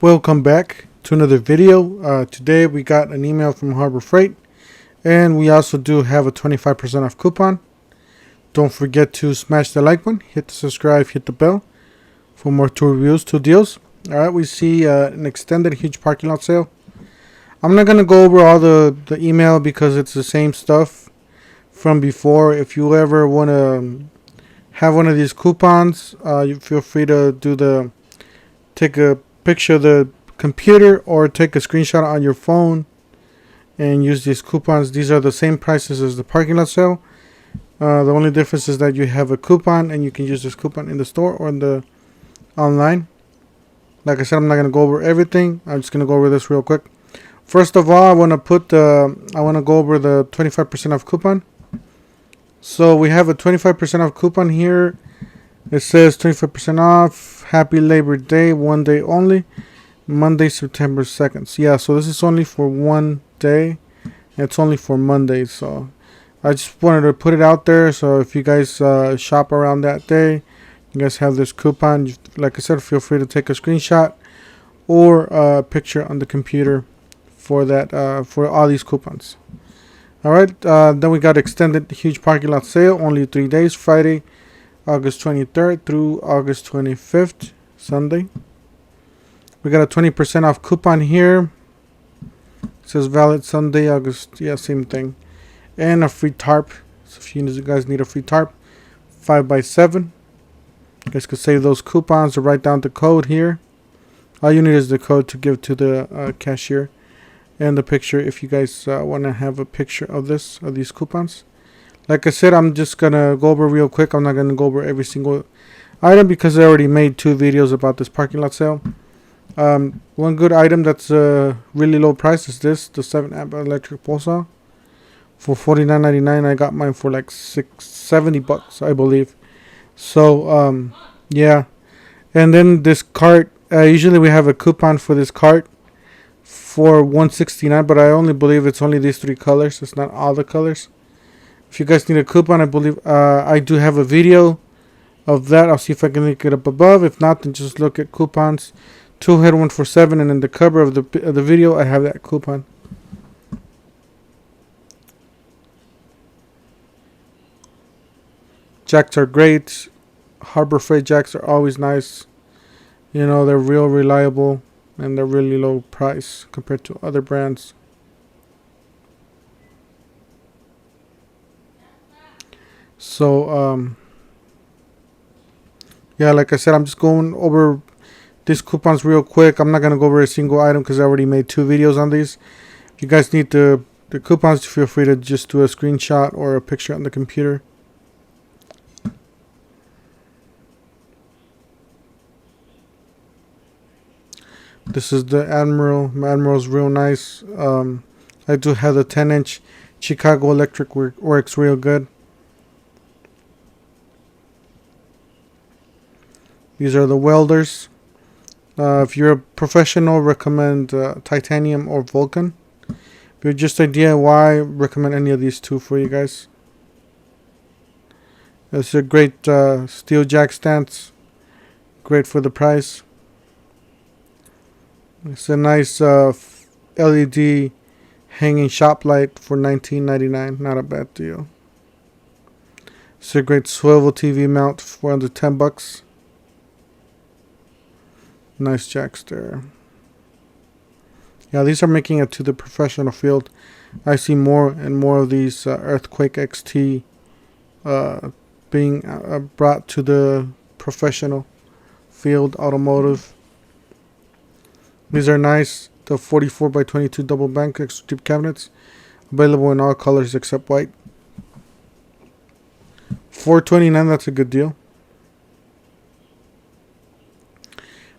Welcome back to another video. Today we got an email from Harbor Freight, and we also do have a 25% off coupon. Don't forget to smash the like button, hit the subscribe, hit the bell for more tour reviews, two deals. Alright, we see an extended huge parking lot sale. I'm not going to go over all the email because it's the same stuff from before. If you ever want to have one of these coupons, you feel free to take a picture of the computer or take a screenshot on your phone and use these coupons. These are the same prices as the parking lot sale. The only difference is that you have a coupon and you can use this coupon in the store or in the online. Like I said, I'm not going to go over everything. I'm just going to go over this real quick. First of all, I want to go over the 25% off coupon. So we have a 25% off coupon here. It says 25% off. Happy Labor Day, 1 day only. Monday, September 2nd. So yeah, so this is only for 1 day. It's only for Monday. So I just wanted to put it out there. So if you guys shop around that day, you guys have this coupon. Like I said, feel free to take a screenshot or a picture on the computer for that for all these coupons. All right, then we got extended huge parking lot sale, only 3 days, Friday, August 23rd through August 25th, Sunday. We got a 20% off coupon here. It says valid Sunday, August, yeah, same thing. And a free tarp. So if you guys need a free tarp, 5x7. You guys could save those coupons or write down the code here. All you need is the code to give to the cashier. And the picture if you guys want to have a picture of these coupons. Like I said, I'm just going to go over real quick. I'm not going to go over every single item because I already made 2 videos about this parking lot sale. One good item that's really low price is this, the 7 amp electric pole saw. For $49.99, I got mine for like $70, I believe. So, yeah. And then this cart, usually we have a coupon for this cart for $169, but I only believe it's only these 3 colors. It's not all the colors. If you guys need a coupon, I believe I do have a video of that. I'll see if I can link it up above. If not, then just look at coupons. 2 had 1 for $7, and in the cover of the video, I have that coupon. Jacks are great. Harbor Freight jacks are always nice. You know, they're real reliable. And they're really low price compared to other brands. So, yeah, like I said, I'm just going over these coupons real quick. I'm not going to go over a single item because I already made 2 videos on these. If you guys need the coupons, feel free to just do a screenshot or a picture on the computer. This is the Admiral. My Admiral's real nice. I do have the 10-inch Chicago Electric works real good. These are the welders. If you're a professional, recommend titanium or Vulcan. If you're just a DIY, recommend any of these 2 for you guys. It's a great steel jack stance. Great for the price. It's a nice LED hanging shop light for $19.99. Not a bad deal. It's a great swivel TV mount for under $10. Nice jacks there. Yeah, these are making it to the professional field. I see more and more of these Earthquake XT being brought to the professional field automotive. These are nice, the 44x22 double bank extra deep cabinets, available in all colors except white. $429, that's a good deal.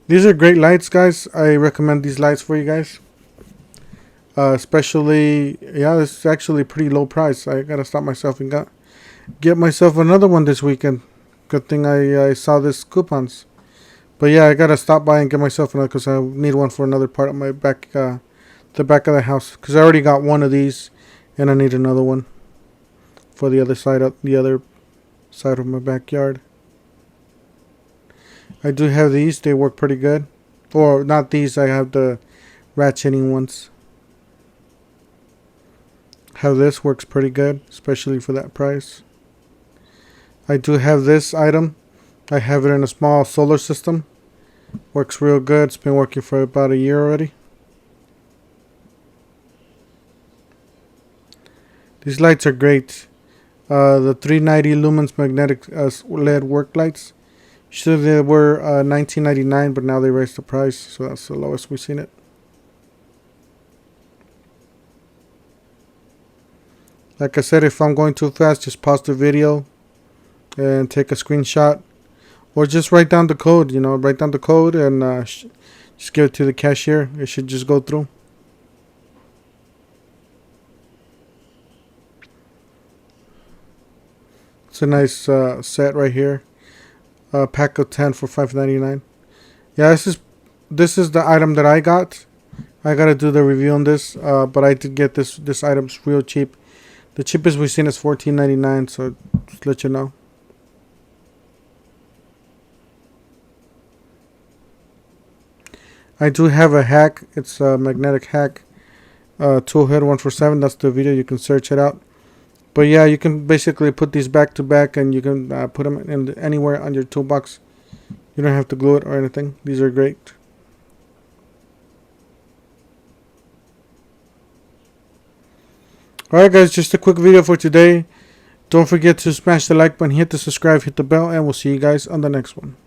These are great lights, guys. I recommend these lights for you guys. Especially, yeah, this is actually pretty low price. I gotta stop myself and get myself another one this weekend. Good thing I saw this coupons. But yeah, I gotta stop by and get myself another because I need one for another part of my back, the back of the house. Because I already got one of these, and I need another one for the other side of my backyard. I do have these. They work pretty good. Or not these, I have the ratcheting ones. How this works pretty good, especially for that price. I do have this item. I have it in a small solar system. Works real good. It's been working for about a year already. These lights are great. The 390 lumens magnetic LED work lights. Sure, they were $19.99, but now they raised the price, so that's the lowest we've seen it. Like I said, if I'm going too fast, just pause the video and take a screenshot, or just write down the code. Write down the code and just give it to the cashier. It should just go through. It's a nice set right here. Pack of 10 for $5.99. Yeah, this is the item that I got. I gotta do the review on this, but I did get this item's real cheap. The cheapest we've seen is $14.99, so just let you know. I do have a hack. It's a magnetic hack tool head 147. That's the video. You can search it out. But yeah, you can basically put these back to back, and you can put them in anywhere on your toolbox. You don't have to glue it or anything. These are great. Alright guys, just a quick video for today. Don't forget to smash the like button, hit the subscribe, hit the bell, and we'll see you guys on the next one.